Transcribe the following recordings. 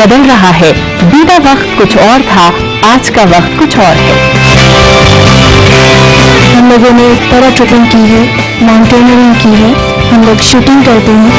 बदल रहा है। बीता वक्त कुछ और था, आज का वक्त कुछ और है। हम लोगों ने पैरा ट्रेकिंग की है, माउंटेनियरिंग की है, हम लोग शूटिंग करते हैं।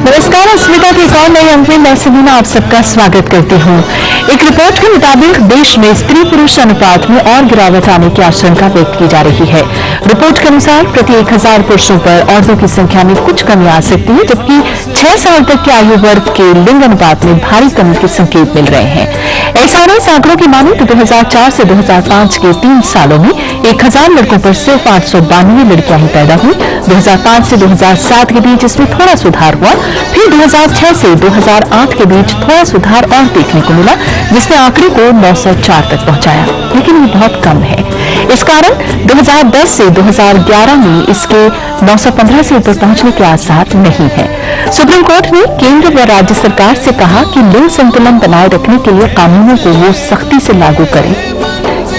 नमस्कार, अस्मिता के एक और नए अंक में मैं सुनीना आप सबका स्वागत करती हूँ। एक रिपोर्ट के मुताबिक देश में स्त्री पुरुष अनुपात में और गिरावट आने की आशंका व्यक्त की जा रही है। रिपोर्ट के अनुसार प्रति 1000 पुरुषों पर औरतों की संख्या में कुछ कमी आ सकती है, जबकि 6 साल तक के आयु वर्ग के लिंग अनुपात में भारी कमी के संकेत मिल रहे हैं। एसआरएस आंकड़ों की माने तो 2004 से 2005 के 3 सालों में 1000 लड़कों पर सिर्फ 892 लड़कियां ही पैदा हुई। 2005 से 2007 के बीच इसमें थोड़ा सुधार हुआ, फिर 2006 से 2008 के बीच थोड़ा सुधार और देखने को मिला, जिसने आंकड़े को 904 तक पहुंचाया, लेकिन ये बहुत कम है। इस कारण 2010 से 2011 में इसके 915 से ऊपर पहुंचने के आसार नहीं है। सुप्रीम कोर्ट ने केंद्र व राज्य सरकार से कहा कि लिंग संतुलन बनाए रखने के लिए कानूनों को वो सख्ती से लागू करें।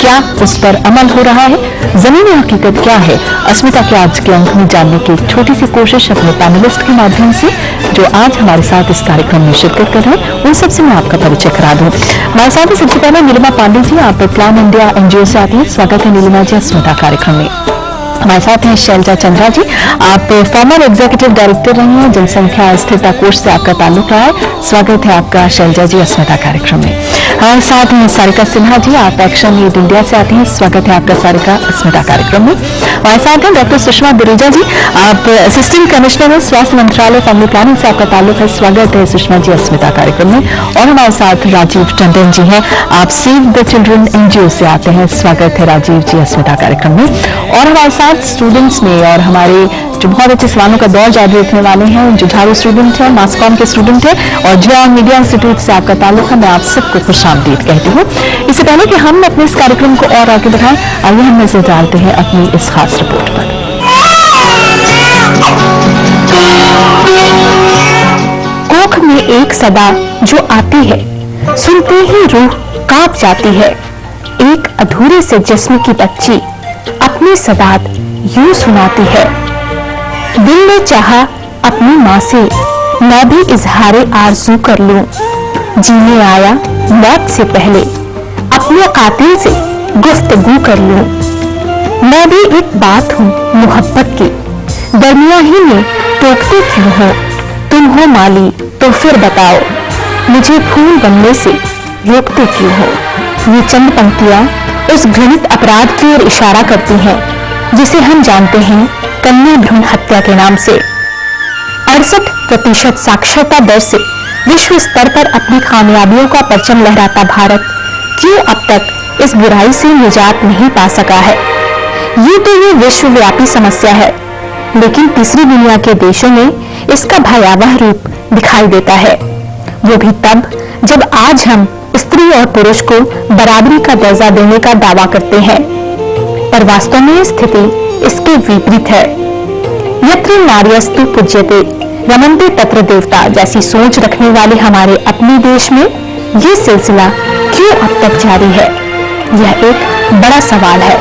क्या उस पर अमल हो रहा है? जमीनी हकीकत क्या है? अस्मिता के आज के अंक में जानने की एक छोटी सी कोशिश अपने पैनलिस्ट के माध्यम से, जो आज हमारे साथ इस कार्यक्रम में शिरकत कर रहे हैं, उन सबसे मैं आपका परिचय करा दूं। हमारे साथ सबसे पहले नीलिमा पांडे जी, आप प्लान इंडिया एनजीओ से आती हैं। स्वागत है नीलिमा जी अस्मिता कार्यक्रम में। हमारे साथ हैं शैलजा चंद्रा जी, आप फॉर्मर एग्जीक्यूटिव डायरेक्टर रही हैं, जनसंख्या स्थिरता कोष से आपका ताल्लुक रहा है। स्वागत है आपका शैलजा जी अस्मिता कार्यक्रम में। हमारे साथ हैं सारिका सिन्हा जी, आप एक्शन एड इंडिया से आती हैं। स्वागत है आपका सारिका अस्मिता कार्यक्रम में। हमारे साथ हैं डॉक्टर सुषमा दुरेजा जी, आप असिस्टेंट कमिश्नर हैं, स्वास्थ्य मंत्रालय फैमिली प्लानिंग से आपका ताल्लुक है। स्वागत है सुषमा जी अस्मिता कार्यक्रम में। और हमारे साथ राजीव टंडन जी हैं, आप सेव द चिल्ड्रन एनजीओ से आते हैं। स्वागत है राजीव जी अस्मिता कार्यक्रम में। और हमारे साथ स्टूडेंट्स में और हमारे जो बहुत अच्छे सवालों का दौर जारी रखने वाले हैं, जो झाड़ू स्टूडेंट है, मासकॉम के स्टूडेंट है और जो मीडिया इंस्टीट्यूट से आपका ताल्लुक है, मैं आप सबको खुशामदीद कहती हूँ। इससे पहले कि हम अपने इस कार्यक्रम को और आगे बढ़ाएं, आइए हम नजर डालते हैं अपनी इस खास रिपोर्ट पर। कोख में एक सदा जो आती है, सुनते ही रूह कांप जाती है। एक अधूरे से जिस्म की बच्ची अपनी सदात यूं सुनाती है। दिल ने चाहा अपनी माँ से मैं भी इजहारे आरज़ू कर लूं। जीने आया मौत से पहले अपने कातिल से गुफ्तगू कर लूं। मैं भी एक बात हूँ मोहब्बत की, दरमिया ही में टोकते क्यों हो? तुम हो माली तो फिर बताओ, मुझे फूल बनने से रोकते क्यों हो? ये चंद पंक्तियां उस घृणित अपराध की ओर इशारा करती हैं, जिसे हम जानते हैं कन्या भ्रूण हत्या के नाम से। 68% साक्षरता दर से विश्व स्तर पर अपनी खामियाबियों का परचम लहराता भारत क्यों अब तक इस बुराई से निजात नहीं पा सका है? ये विश्वव्यापी समस्या है, लेकिन तीसरी दुनिया के देशों में इसका भयावह रूप दिखाई देता है। वो भी तब जब आज हम स्त्री और पुरुष को बराबरी का दर्जा देने का दावा करते हैं, पर वास्तव में स्थिति इसके विपरीत है। यत्र नार्यस्तु पूज्यते रमन्ते तत्र देवता जैसी सोच रखने वाले हमारे अपने देश में ये सिलसिला क्यों अब तक जारी है? यह एक बड़ा सवाल है।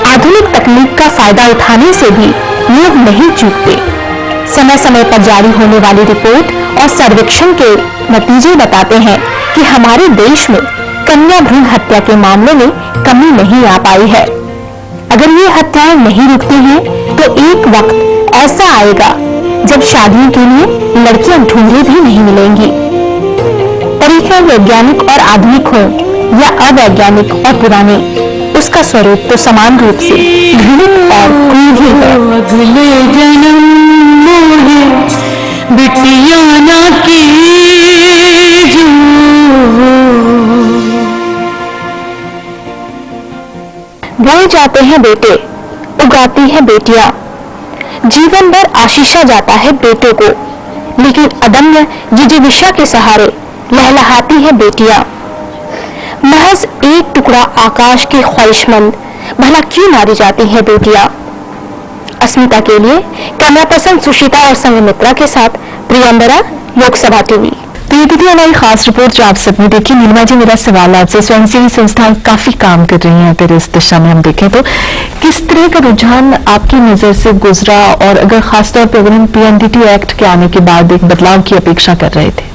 आधुनिक तकनीक का फायदा उठाने से भी लोग नहीं चूकते। समय समय पर जारी होने वाली रिपोर्ट और सर्वेक्षण के नतीजे बताते हैं कि हमारे देश में कन्या भ्रूण हत्या के मामलों में कमी नहीं आ पाई है। अगर ये हत्याएं नहीं रुकती हैं, तो एक वक्त ऐसा आएगा जब शादियों के लिए लड़कियां ढूंढे भी नहीं मिलेंगी। परीक्षा वैज्ञानिक और आधुनिक हो या अवैज्ञानिक और पुराने, उसका स्वरूप तो समान रूप से घृणित और क्रूर ही है। अगले जन्म मोहे बिटिया ना कीजो। बोए जाते हैं बेटे, उगाती हैं बेटियां, जीवन भर आशीषा जाता है बेटों को, लेकिन अदम्य जिजीविषा के सहारे लहलहाती हैं बेटियां। महज एक टुकड़ा आकाश की ख्वाहिशमंद भला क्यों मारी जाती हैं बेटियां? अस्मिता के लिए कैमरा पर्सन सुशीता और संगमित्रा के साथ प्रियंबरा, लोकसभा टीवी। तो ये थी हमारी खास रिपोर्ट जो आप सबने देखी। नीलिमा जी, मेरा सवाल आपसे, स्वयंसेवी संस्थाएं काफी काम कर रही हैं, अगर इस दिशा में हम देखें तो किस तरह का रुझान आपकी नजर से गुजरा, और अगर खासतौर पर अगर हम PNDT एक्ट के आने के बाद एक बदलाव की अपेक्षा कर रहे थे?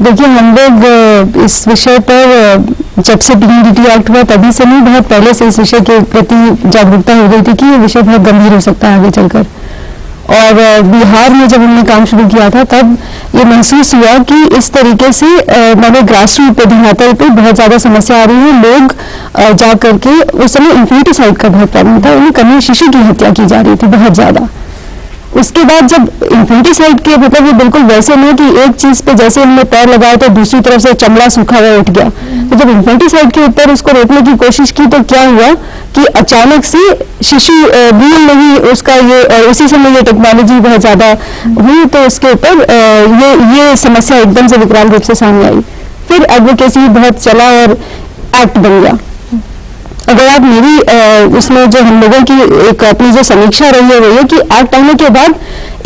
देखिए, हम लोग इस विषय पर जब से PNDT एक्ट हुआ तभी से नहीं, बहुत पहले से इस विषय के प्रति जागरूकता हो गई थी कि ये विषय बहुत गंभीर हो सकता है आगे चलकर। और बिहार में जब हमने काम शुरू किया था तब ये महसूस हुआ कि इस तरीके से मैंने ग्रास रूट पे, धरातल पे बहुत ज़्यादा समस्या आ रही है। लोग जा करके, उस समय इन्फेंटिसाइड का बहुत प्रॉब्लम था, उन्हें कन्या शिशु की हत्या की जा रही थी बहुत ज़्यादा। उसके बाद जब इन्फेंटिसाइड के मतलब ये बिल्कुल वैसे नहीं कि एक चीज पे जैसे हमने पैर लगाया तो दूसरी तरफ से चमड़ा सूखा हुआ उठ गया। तो जब इन्फेंटिसाइड के ऊपर उसको रोकने की कोशिश की तो क्या हुआ कि अचानक से शिशु भूल नहीं उसका ये, और उसी समय ये टेक्नोलॉजी बहुत ज्यादा हुई तो उसके ऊपर ये समस्या एकदम से विकराल रूप से सामने आई। फिर एडवोकेसी बहुत चला और एक्ट बन गया। अगर आप मेरी उसमें जो हम लोगों की एक अपनी जो समीक्षा रही है वो ये कि एक्ट आने के बाद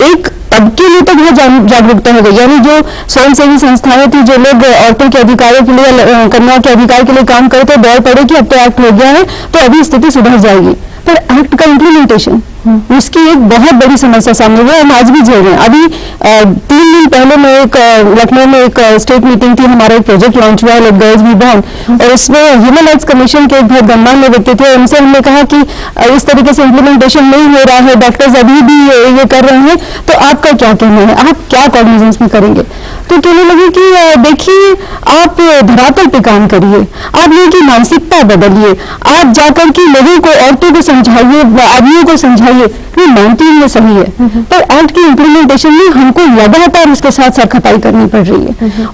एक अब के लिए तो बहुत जागरूकता हो गई, यानी जो स्वयंसेवी संस्थाएं थी, जो लोग औरतों के अधिकारों के लिए, कन्या के अधिकार के लिए काम करते, दौड़ पड़े कि अब तो एक्ट हो गया है तो अभी स्थिति सुधर जाएगी। पर एक्ट का इम्प्लीमेंटेशन, उसकी एक बहुत बड़ी समस्या सामने हुई, हम आज भी झेल रहे हैं। अभी 3 दिन पहले मैं एक लखनऊ में एक स्टेट मीटिंग थी, हमारा एक प्रोजेक्ट लॉन्च हुआ है लेट गर्ल्स बी बॉर्न, और उसमें ह्यूमन राइट्स कमीशन के एक बहुत गणमान्य व्यक्ति थे, उनसे हमने कहा कि इस तरीके से इम्प्लीमेंटेशन नहीं हो रहा है, डॉक्टर्स अभी भी ये कर रहे हैं, तो आपका क्या कहना है, आप क्या कॉग्निजेंस में करेंगे? तो कहने लगे कि देखिए, आप धरातल पे काम करिए, आप लोगों की मानसिकता बदलिए, आप जाकर के लोगों को, औरतों को समझाइए, आदमियों को समझाइए। मैं मानती हूँ ये सही है, पर एक्ट की इम्प्लीमेंटेशन में हमको लगातार उसके साथ सरखपाई करनी पड़ रही है।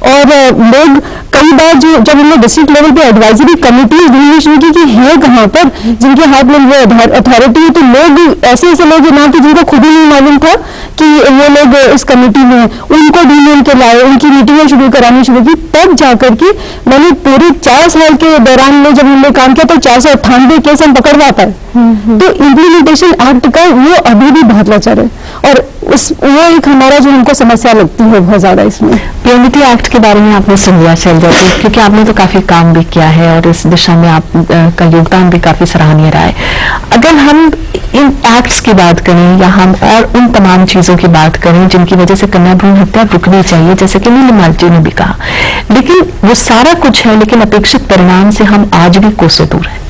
और लोग कई बार जब हमने डिस्ट्रिक्ट लेवल पे एडवाइजरी कमिटीज ढूंढनी शुरू की कि है कहाँ पर जिनके हाथ में वो अथॉरिटी है, तो लोग ऐसे लोग ना कि जिनको खुद ही नहीं मालूम था कि वो लोग इस कमेटी में, उनको ढूंढ के लाए, उनकी मीटिंगें शुरू करानी शुरू की। तब जाकर के मैंने पूरे 4 साल के दौरान में जब हमने काम किया तो 498 केस हम पकड़वा पाए। तो इम्प्लीमेंटेशन एक्ट का वो अभी भी बहुत लचर है, और वो एक हमारा जो हमको समस्या लगती है बहुत ज्यादा इसमें। PNDT एक्ट के बारे में आपने सुन लिया चल जाती, क्योंकि आपने तो काफी काम भी किया है और इस दिशा में आप का योगदान भी काफी सराहनीय रहा है। अगर हम इन एक्ट्स की बात करें या हम और उन तमाम चीजों की बात करें जिनकी वजह से कन्या भ्रूण हत्या रुकनी चाहिए, जैसे कि नीलिमा जी ने भी कहा, लेकिन वो सारा कुछ है, लेकिन अपेक्षित परिणाम से हम आज भी कोसों दूर हैं।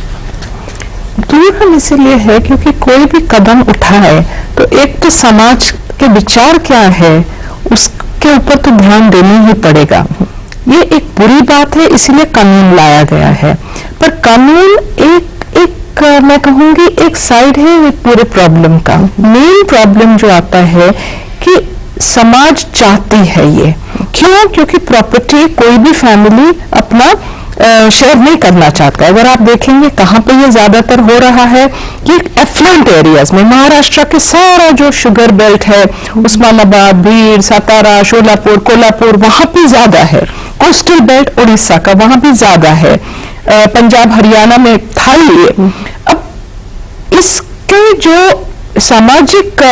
दूर हम इसीलिए है क्योंकि कोई भी कदम उठाए तो एक तो समाज के विचार क्या है उसके ऊपर तो ध्यान देना ही पड़ेगा। ये एक बुरी बात है, इसीलिए कानून लाया गया है, पर कानून एक मैं कहूंगी एक साइड है पूरे प्रॉब्लम का। मेन प्रॉब्लम जो आता है कि समाज चाहती है ये, क्यों? क्योंकि प्रॉपर्टी कोई भी फैमिली अपना शेयर नहीं करना चाहता है। अगर आप देखेंगे कहाँ पे ये ज्यादातर हो रहा है कि एफ्लुएंट एरियाज में, महाराष्ट्र के सारा जो शुगर बेल्ट है, उस्मानाबाद, भीड़, सातारा, शोलापुर, कोल्हापुर, वहां पे ज्यादा है। कोस्टल बेल्ट उड़ीसा का वहां भी ज्यादा है, पंजाब हरियाणा में था ही। अब इसके जो सामाजिक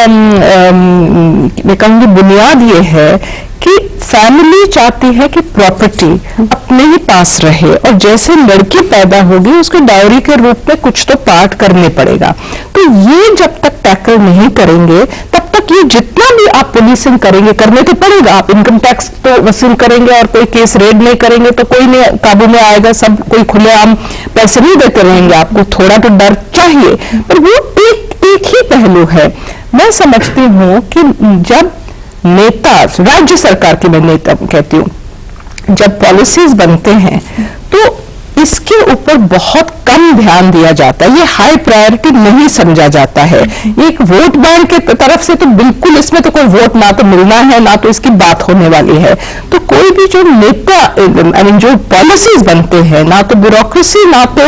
मैं कहूँगी बुनियाद ये है कि फैमिली चाहती है कि प्रॉपर्टी अपने ही पास रहे, और जैसे लड़की पैदा होगी उसको डायरी के रूप में कुछ तो पार्ट करने पड़ेगा। तो ये जब तक टैकल नहीं करेंगे तब तक ये जितना भी आप पुलिसिंग करेंगे, करने तो पड़ेगा, आप इनकम टैक्स तो वसूल करेंगे और कोई केस रेड नहीं करेंगे तो कोई नहीं काबू में आएगा, सब कोई खुलेआम पैसे नहीं देते रहेंगे, आपको थोड़ा तो डर चाहिए। पर वो एक ही पहलू है। मैं समझती हूँ कि जब नेता, राज्य सरकार की मैं नेता कहती हूँ, जब पॉलिसीज बनते हैं तो इसके ऊपर बहुत कम ध्यान दिया जाता है, ये हाई प्रायोरिटी नहीं समझा जाता है। एक वोट बैंक के तरफ से तो बिल्कुल इसमें तो कोई वोट ना तो मिलना है ना तो इसकी बात होने वाली है। तो कोई भी जो नेता, आई मीन जो पॉलिसीज बनते हैं, ना तो ब्यूरोक्रेसी ना तो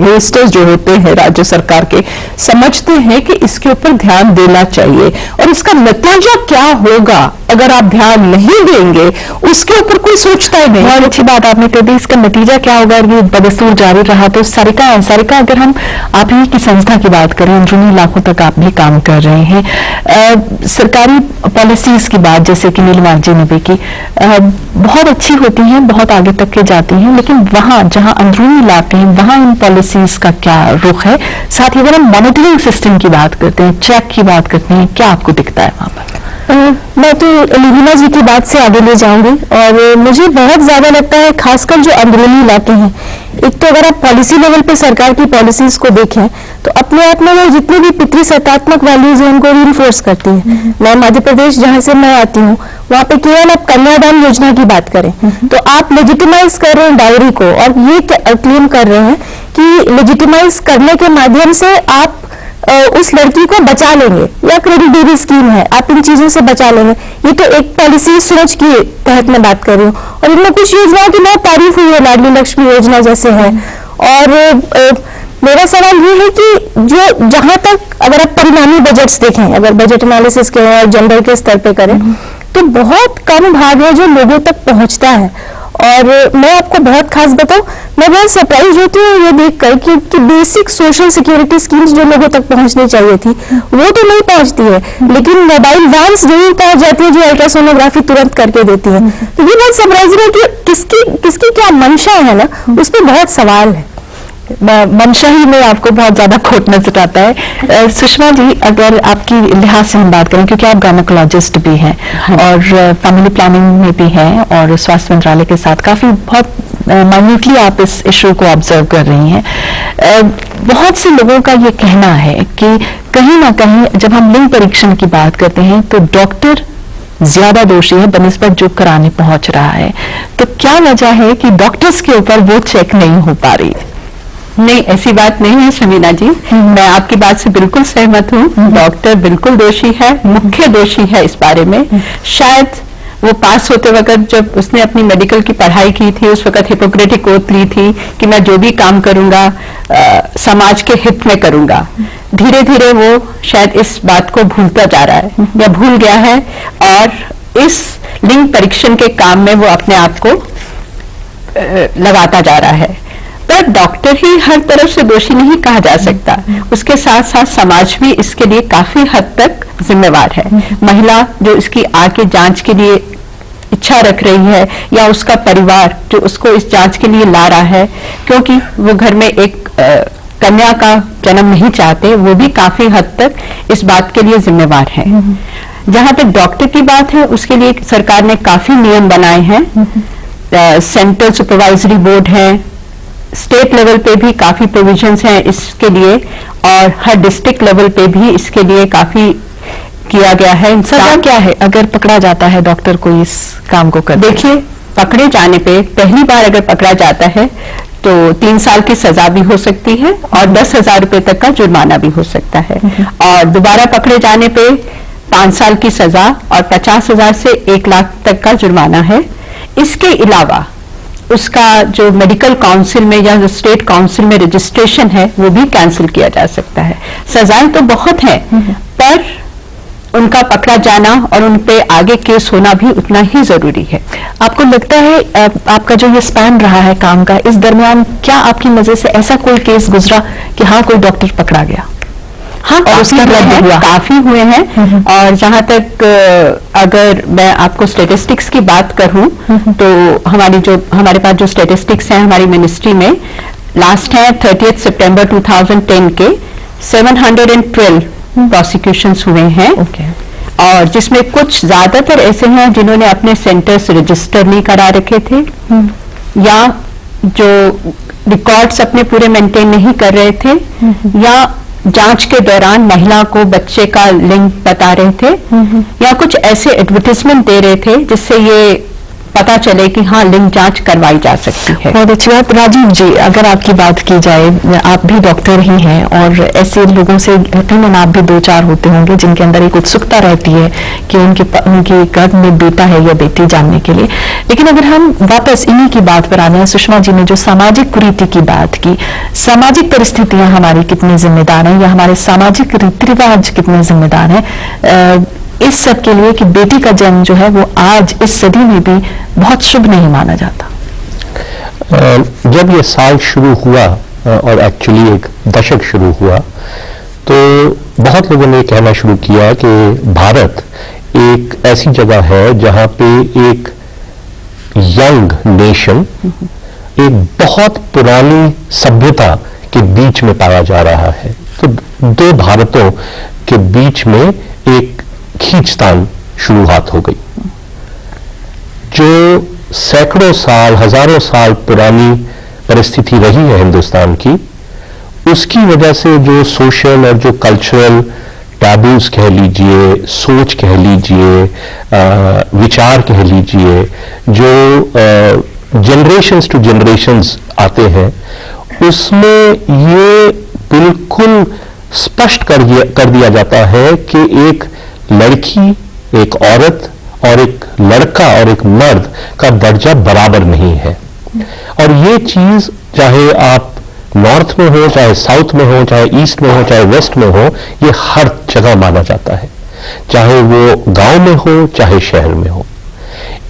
मिनिस्टर्स जो होते हैं राज्य सरकार के समझते हैं कि इसके ऊपर ध्यान देना चाहिए, और इसका नतीजा क्या होगा अगर आप ध्यान नहीं देंगे उसके ऊपर कोई सोचता ही नहीं। अच्छी बात आपने कर दी। इसका नतीजा क्या होगा अगर ये बदस्तूर जारी रहा तो? सारिका अगर हम आप ही की संस्था की बात करें, अंदरूनी इलाकों तक आप भी काम कर रहे हैं, सरकारी पॉलिसीज की बात जैसे कि नीलमा जी ने भी की, बहुत अच्छी होती हैं, बहुत आगे तक के जाती हैं, लेकिन वहां जहां अंदरूनी इलाके हैं वहां इन पॉलिसीज का क्या रुख है? साथ ही अगर हम मॉनिटरिंग सिस्टम की बात करते हैं, चेक की बात करते हैं, क्या आपको दिखता है वहां पर? मैं तो लीना जी की बात से आगे ले जाऊंगी और मुझे बहुत ज्यादा लगता है खासकर जो अंदरूनी इलाके हैं, एक तो अगर आप पॉलिसी लेवल पे सरकार की पॉलिसीज को देखें तो अपने आप में वो जितनी भी पितृसत्तात्मक वैल्यूज हैं उनको रीइंफोर्स करती है। मैं मध्य प्रदेश जहाँ से मैं आती हूँ वहाँ पे केवल आप कन्यादान योजना की बात करें तो आप लेजिटिमाइज कर रहे हैं डायरी को और ये क्लेम कर रहे हैं कि लेजिटिमाइज करने के माध्यम से आप उस लड़की को बचा लेंगे, या क्रेडिट बेबी स्कीम है, आप इन चीजों से बचा लेंगे। ये तो एक पॉलिसी सोच के तहत मैं बात कर रही हूँ और इनमें कुछ योजनाओं की बहुत तारीफ हुई है, लाडली लक्ष्मी योजना जैसे है। और मेरा सवाल ये है कि जो जहां तक अगर आप परिणामी बजट्स देखें, अगर बजट एनालिसिस के और जेंडर के स्तर पे करें तो बहुत कम भाग है जो लोगों तक पहुंचता है। और मैं आपको बहुत खास बताऊं, मैं बहुत सरप्राइज होती हूँ ये देखकर कि बेसिक सोशल सिक्योरिटी स्कीम्स जो लोगों तक पहुंचनी चाहिए थी वो तो नहीं पहुंचती है, लेकिन मोबाइल वैन्स जरूर पहुंच जाती है जो अल्ट्रासोनोग्राफी तुरंत करके देती है। तो ये बहुत सरप्राइजिंग है कि किसकी क्या मंशा है ना, उस पर बहुत सवाल है। मंशा ही में आपको बहुत ज्यादा खोट नजर आता है। सुषमा जी, अगर आपकी लिहाज से हम बात करें, क्योंकि आप गायनेकोलॉजिस्ट भी हैं और फैमिली प्लानिंग में भी हैं और स्वास्थ्य मंत्रालय के साथ काफी बहुत माइन्यूटली आप इस इशू को ऑब्जर्व कर रही हैं, बहुत से लोगों का ये कहना है कि कहीं ना कहीं जब हम लिंग परीक्षण की बात करते हैं तो डॉक्टर ज्यादा दोषी है बनिस्बत जो कराने पहुंच रहा है। तो क्या वजह है कि डॉक्टर्स के ऊपर वो चेक नहीं हो पा रही है? नहीं, ऐसी बात नहीं है शमीना जी, मैं आपकी बात से बिल्कुल सहमत हूँ। डॉक्टर बिल्कुल दोषी है, मुख्य दोषी है इस बारे में। शायद वो पास होते वक्त जब उसने अपनी मेडिकल की पढ़ाई की थी उस वक्त हिपोक्रेटिक ओथ ली थी कि मैं जो भी काम करूंगा समाज के हित में करूंगा। धीरे धीरे वो शायद इस बात को भूलता जा रहा है या भूल गया है और इस लिंग परीक्षण के काम में वो अपने आप को लगाता जा रहा है। पर डॉक्टर ही हर तरफ से दोषी नहीं कहा जा सकता, उसके साथ साथ समाज भी इसके लिए काफी हद तक जिम्मेवार है। महिला जो इसकी आके जांच के लिए इच्छा रख रही है या उसका परिवार जो उसको इस जांच के लिए ला रहा है क्योंकि वो घर में एक कन्या का जन्म नहीं चाहते, वो भी काफी हद तक इस बात के लिए जिम्मेवार है। जहां तक डॉक्टर की बात है उसके लिए सरकार ने काफी नियम बनाए हैं, सेंट्रल सुपरवाइजरी बोर्ड है, स्टेट लेवल पे भी काफी प्रोविजंस हैं इसके लिए और हर डिस्ट्रिक्ट लेवल पे भी इसके लिए काफी किया गया है। सजा क्या है अगर पकड़ा जाता है डॉक्टर को इस काम को कर? देखिए, पकड़े जाने पे पहली बार अगर पकड़ा जाता है तो 3 साल की सजा भी हो सकती है और 10,000 रुपए तक का जुर्माना भी हो सकता है और दोबारा पकड़े जाने पे 5 साल की सजा और 50,000 से 1 लाख तक का जुर्माना है। इसके अलावा उसका जो मेडिकल काउंसिल में या जो स्टेट काउंसिल में रजिस्ट्रेशन है वो भी कैंसिल किया जा सकता है। सजाएं तो बहुत है पर उनका पकड़ा जाना और उन पे आगे केस होना भी उतना ही जरूरी है। आपको लगता है आपका जो ये स्पैन रहा है काम का, इस दरमियान क्या आपकी नजर से ऐसा कोई केस गुजरा कि हाँ कोई डॉक्टर पकड़ा गया? हाँ, और उसका रद्द हुआ? काफी हुए हैं और जहां तक अगर मैं आपको स्टेटिस्टिक्स की बात करूं तो हमारे पास जो स्टेटिस्टिक्स हैं हमारी मिनिस्ट्री में लास्ट है 30 सितंबर 2010 के 712 प्रोसिक्यूशंस हुए हैं और जिसमें कुछ ज्यादातर ऐसे हैं जिन्होंने अपने सेंटर्स रजिस्टर नहीं करा रखे थे या जो रिकॉर्ड्स अपने पूरे मेंटेन नहीं कर रहे थे या जांच के दौरान महिला को बच्चे का लिंग बता रहे थे या कुछ ऐसे एडवर्टाइजमेंट दे रहे थे जिससे ये पता चले कि हाँ लिंग जांच करवाई जा सकती है। बहुत अच्छी बात। राजीव जी, अगर आपकी बात की जाए, आप भी डॉक्टर ही हैं और ऐसे लोगों से यकीनन आप भी 2-4 होते होंगे जिनके अंदर एक उत्सुकता रहती है कि उनकी गर्भ में बेटा है या बेटी जानने के लिए। लेकिन अगर हम वापस इन्हीं की बात पर आने हैं, सुषमा जी ने जो सामाजिक कुरीति की बात की, सामाजिक परिस्थितियां हमारी कितनी जिम्मेदार हैं या हमारे सामाजिक रीति रिवाज कितने जिम्मेदार हैं इस सब के लिए कि बेटी का जन्म जो है वो आज इस सदी में भी बहुत शुभ नहीं माना जाता? जब ये साल शुरू हुआ और एक्चुअली एक दशक शुरू हुआ, तो बहुत लोगों ने कहना शुरू किया कि भारत एक ऐसी जगह है जहां पे एक यंग नेशन एक बहुत पुरानी सभ्यता के बीच में पाया जा रहा है। तो दो भारतों के बीच में एक खींचतान शुरुआत हो गई, जो सैकड़ों साल, हजारों साल पुरानी परिस्थिति रही है हिंदुस्तान की, उसकी वजह से जो सोशल और जो कल्चरल टैबूज कह लीजिए, सोच कह लीजिए, विचार कह लीजिए, जो जनरेशंस टू जनरेशंस आते हैं, उसमें ये बिल्कुल स्पष्ट कर दिया जाता है कि एक लड़की, एक औरत और एक लड़का और एक मर्द का दर्जा बराबर नहीं है। और ये चीज चाहे आप नॉर्थ में हो, चाहे साउथ में हो, चाहे ईस्ट में हो, चाहे वेस्ट में हो, ये हर जगह माना जाता है, चाहे वो गांव में हो चाहे शहर में हो।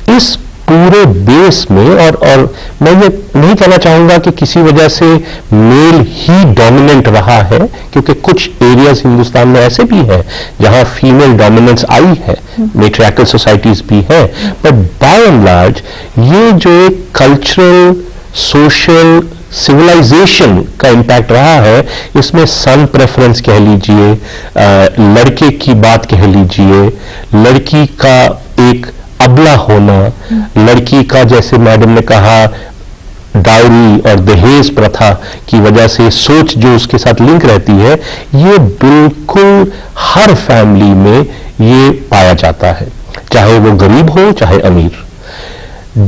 इस पूरे बेस में और मैं ये नहीं कहना चाहूंगा कि किसी वजह से मेल ही डोमिनेंट रहा है, क्योंकि कुछ एरियाज हिंदुस्तान में ऐसे भी हैं जहां फीमेल डोमिनेंस आई है, मेट्रियार्कल सोसाइटीज भी है, बट बाय एंड लार्ज ये जो एक कल्चरल, सोशल, सिविलाइजेशन का इम्पैक्ट रहा है, इसमें सन प्रेफरेंस कह लीजिए, लड़के की बात कह लीजिए, लड़की का एक अबला होना, लड़की का, जैसे मैडम ने कहा, डायरी और दहेज प्रथा की वजह से सोच जो उसके साथ लिंक रहती है, ये बिल्कुल हर फैमिली में ये पाया जाता है, चाहे वो गरीब हो चाहे अमीर।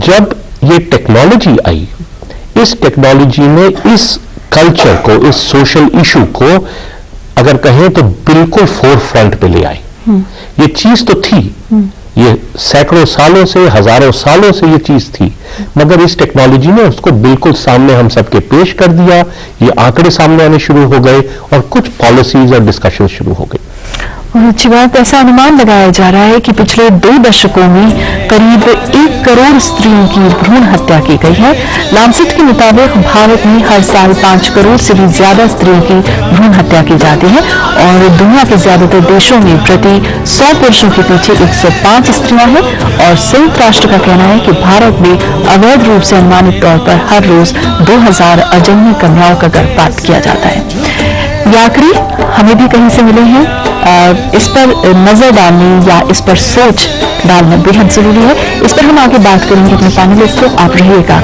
जब ये टेक्नोलॉजी आई, इस टेक्नोलॉजी ने इस कल्चर को, इस सोशल इशू को अगर कहें तो बिल्कुल फोर फ्रंट पे ले आई। ये चीज तो थी, ये सैकड़ों सालों से, हजारों सालों से ये चीज थी, मगर इस टेक्नोलॉजी ने उसको बिल्कुल सामने हम सबके पेश कर दिया। ये आंकड़े सामने आने शुरू हो गए और कुछ पॉलिसीज और डिस्कशन शुरू हो गई। और अच्छी बात, ऐसा अनुमान लगाया जा रहा है कि पिछले 2 दशकों में करीब 1 करोड़ स्त्रियों की भ्रूण हत्या की गई है। लांसेट के मुताबिक भारत में हर साल 5 करोड़ से भी ज्यादा स्त्रियों की भ्रूण हत्या की जाती है और दुनिया के ज्यादातर देशों में प्रति 100 पुरुषों के पीछे 105 स्त्रियां हैं। और संयुक्त राष्ट्र का कहना है कि भारत में अवैध रूप से अनुमानित तौर पर हर रोज 2000 अजन्मी कन्याओं का गर्भपात किया जाता है। ये आंकड़े हमें भी कहीं से मिले हैं, इस पर नजर डालने या इस पर सोच डालना बेहद जरूरी है। इस पर हम आगे बात करेंगे अपने पैनलिस्ट से। आप रहिएगा।